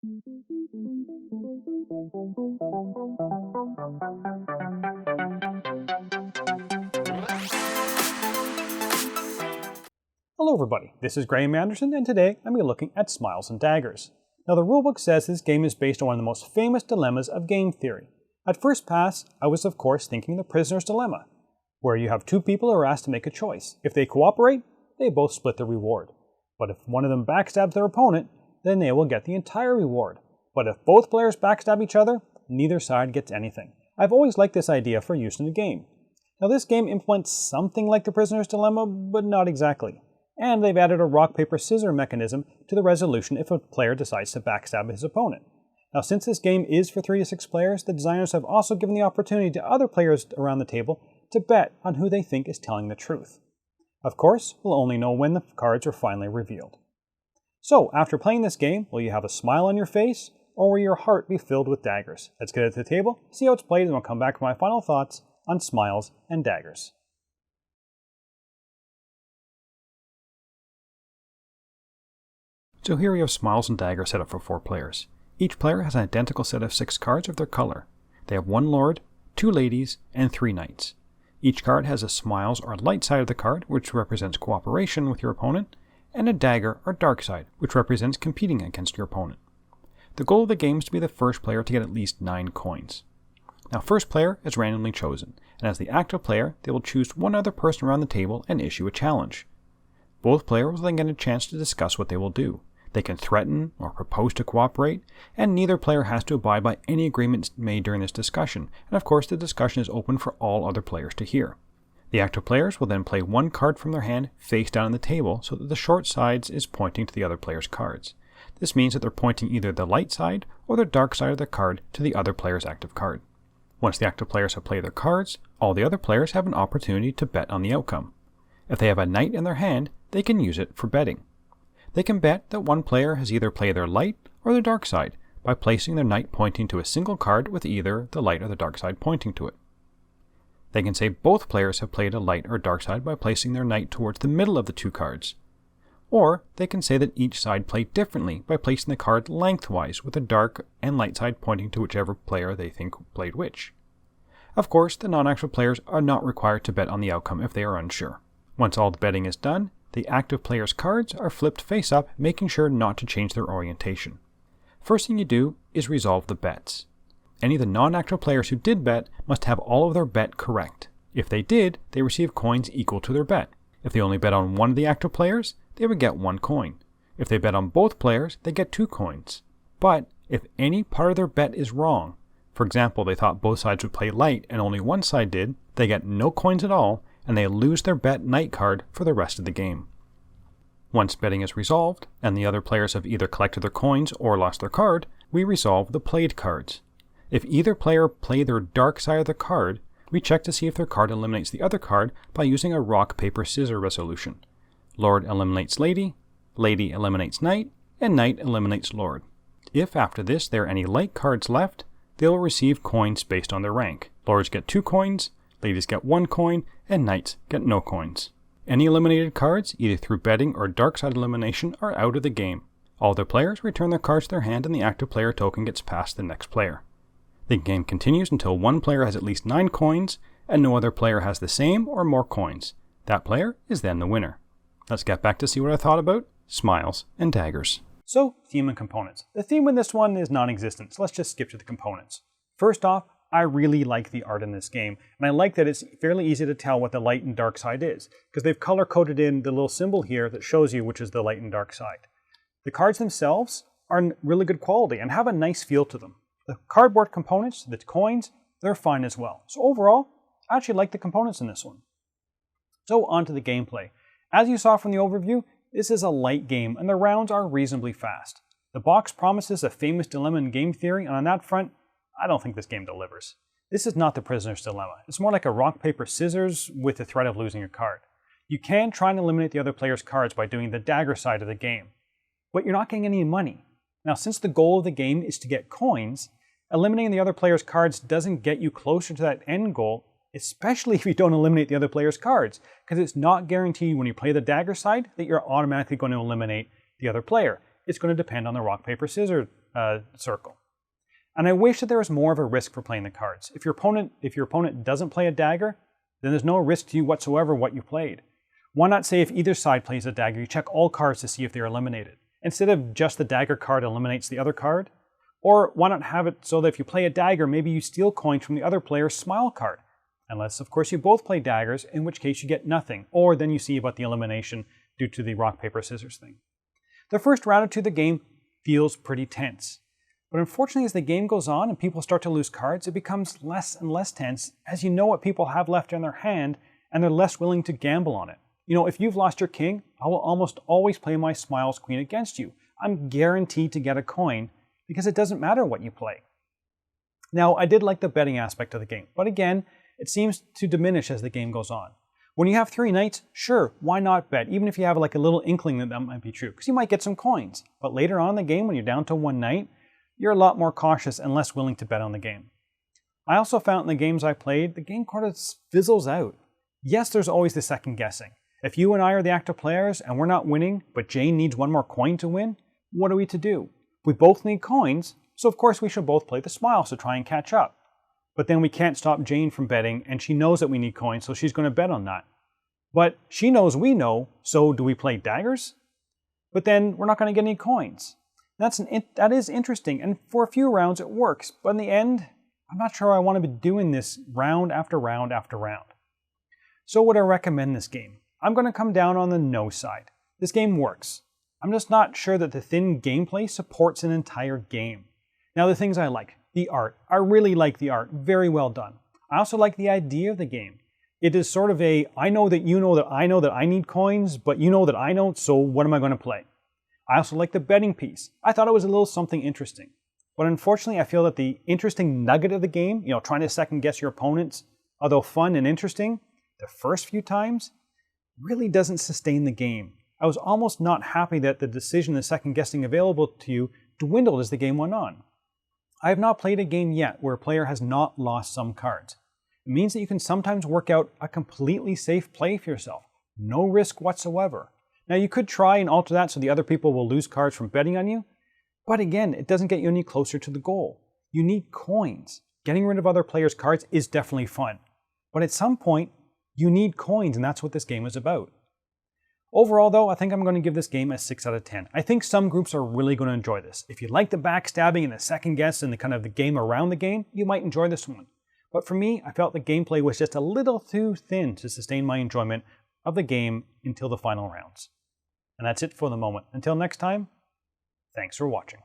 Hello everybody, this is Graeme Anderson, and today I'm going to be looking at Smiles and Daggers. Now the rulebook says this game is based on one of the most famous dilemmas of game theory. At first pass, I was of course thinking the prisoner's dilemma, where you have two people who are asked to make a choice. If they cooperate, they both split the reward. But if one of them backstabs their opponent, then they will get the entire reward. But if both players backstab each other, neither side gets anything. I've always liked this idea for use in a game. Now this game implements something like the prisoner's dilemma, but not exactly. And they've added a rock, paper, scissors mechanism to the resolution if a player decides to backstab his opponent. Now since this game is for 3 to 6 players, the designers have also given the opportunity to other players around the table to bet on who they think is telling the truth. Of course, we'll only know when the cards are finally revealed. So, after playing this game, will you have a smile on your face, or will your heart be filled with daggers? Let's get it to the table, see how it's played, and we'll come back for my final thoughts on Smiles and Daggers. So here we have Smiles and Daggers set up for 4 players. Each player has an identical set of 6 cards of their color. They have 1 lord, 2 ladies, and 3 knights. Each card has a smiles or light side of the card, which represents cooperation with your opponent, and a dagger or dark side, which represents competing against your opponent. The goal of the game is to be the first player to get at least 9 coins. Now first player is randomly chosen, and as the active player, they will choose one other person around the table and issue a challenge. Both players will then get a chance to discuss what they will do. They can threaten or propose to cooperate, and neither player has to abide by any agreements made during this discussion, and of course the discussion is open for all other players to hear. The active players will then play one card from their hand face down on the table so that the short side is pointing to the other player's cards. This means that they're pointing either the light side or the dark side of the card to the other player's active card. Once the active players have played their cards, all the other players have an opportunity to bet on the outcome. If they have a knight in their hand, they can use it for betting. They can bet that one player has either played their light or their dark side by placing their knight pointing to a single card with either the light or the dark side pointing to it. They can say both players have played a light or dark side by placing their knight towards the middle of the 2 cards. Or they can say that each side played differently by placing the card lengthwise with the dark and light side pointing to whichever player they think played which. Of course, the non-active players are not required to bet on the outcome if they are unsure. Once all the betting is done, the active player's cards are flipped face up, making sure not to change their orientation. First thing you do is resolve the bets. Any of the non-active players who did bet must have all of their bet correct. If they did, they receive coins equal to their bet. If they only bet on one of the active players, they would get 1 coin. If they bet on both players, they get 2 coins. But if any part of their bet is wrong, for example, they thought both sides would play light and only one side did, they get no coins at all, and they lose their bet knight card for the rest of the game. Once betting is resolved, and the other players have either collected their coins or lost their card, we resolve the played cards. If either player played their dark side of the card, we check to see if their card eliminates the other card by using a rock, paper, scissors resolution. Lord eliminates lady, lady eliminates knight, and knight eliminates lord. If after this there are any light cards left, they will receive coins based on their rank. Lords get 2 coins, ladies get 1 coin, and knights get no coins. Any eliminated cards, either through betting or dark side elimination, are out of the game. All the players return their cards to their hand and the active player token gets passed to the next player. The game continues until one player has at least 9 coins and no other player has the same or more coins. That player is then the winner. Let's get back to see what I thought about Smiles and Daggers. So, theme and components. The theme in this one is non-existent, so let's just skip to the components. First off, I really like the art in this game, and I like that it's fairly easy to tell what the light and dark side is, because they've color-coded in the little symbol here that shows you which is the light and dark side. The cards themselves are really good quality and have a nice feel to them. The cardboard components, the coins, they're fine as well. So overall, I actually like the components in this one. So on to the gameplay. As you saw from the overview, this is a light game and the rounds are reasonably fast. The box promises a famous dilemma in game theory, and on that front, I don't think this game delivers. This is not the prisoner's dilemma. It's more like a rock, paper, scissors with the threat of losing your card. You can try and eliminate the other player's cards by doing the dagger side of the game, but you're not getting any money. Now, since the goal of the game is to get coins, eliminating the other player's cards doesn't get you closer to that end goal, especially if you don't eliminate the other player's cards, because it's not guaranteed when you play the dagger side that you're automatically going to eliminate the other player. It's going to depend on the rock, paper, scissors circle. And I wish that there was more of a risk for playing the cards. If your opponent doesn't play a dagger, then there's no risk to you whatsoever what you played. Why not say if either side plays a dagger, you check all cards to see if they're eliminated, instead of just the dagger card eliminates the other card? Or why not have it so that if you play a dagger, maybe you steal coins from the other player's smile card? Unless, of course, you both play daggers, in which case you get nothing, or then you see about the elimination due to the rock, paper, scissors thing. The first round or two of the game feels pretty tense. But unfortunately, as the game goes on and people start to lose cards, it becomes less and less tense as you know what people have left in their hand and they're less willing to gamble on it. You know, if you've lost your king, I will almost always play my Smiles Queen against you. I'm guaranteed to get a coin because it doesn't matter what you play. Now, I did like the betting aspect of the game, but again, it seems to diminish as the game goes on. When you have 3 knights, sure, why not bet, even if you have like a little inkling that that might be true, because you might get some coins. But later on in the game, when you're down to 1 knight, you're a lot more cautious and less willing to bet on the game. I also found in the games I played, the game kind of fizzles out. Yes, there's always the second guessing. If you and I are the active players and we're not winning, but Jane needs 1 more coin to win, what are we to do? We both need coins, so of course we should both play the Smiles to try and catch up. But then we can't stop Jane from betting, and she knows that we need coins, so she's going to bet on that. But she knows we know, so do we play daggers? But then we're not going to get any coins. That is interesting, and for a few rounds it works, but in the end, I'm not sure I want to be doing this round after round after round. So would I recommend this game? I'm going to come down on the no side. This game works. I'm just not sure that the thin gameplay supports an entire game. Now the things I like. The art. I really like the art. Very well done. I also like the idea of the game. It is sort of a, I know that you know that I know that I need coins, but you know that I don't, so what am I going to play? I also like the betting piece. I thought it was a little something interesting. But unfortunately, I feel that the interesting nugget of the game, trying to second guess your opponents, although fun and interesting, the first few times, really doesn't sustain the game. I was almost not happy that the decision and second guessing available to you dwindled as the game went on. I have not played a game yet where a player has not lost some cards. It means that you can sometimes work out a completely safe play for yourself. No risk whatsoever. Now you could try and alter that so the other people will lose cards from betting on you, but again, it doesn't get you any closer to the goal. You need coins. Getting rid of other players' cards is definitely fun, but at some point, you need coins, and that's what this game is about. Overall though, I think I'm going to give this game a 6 out of 10. I think some groups are really going to enjoy this. If you like the backstabbing and the second guess and the kind of the game around the game, you might enjoy this one. But for me, I felt the gameplay was just a little too thin to sustain my enjoyment of the game until the final rounds. And that's it for the moment. Until next time, thanks for watching.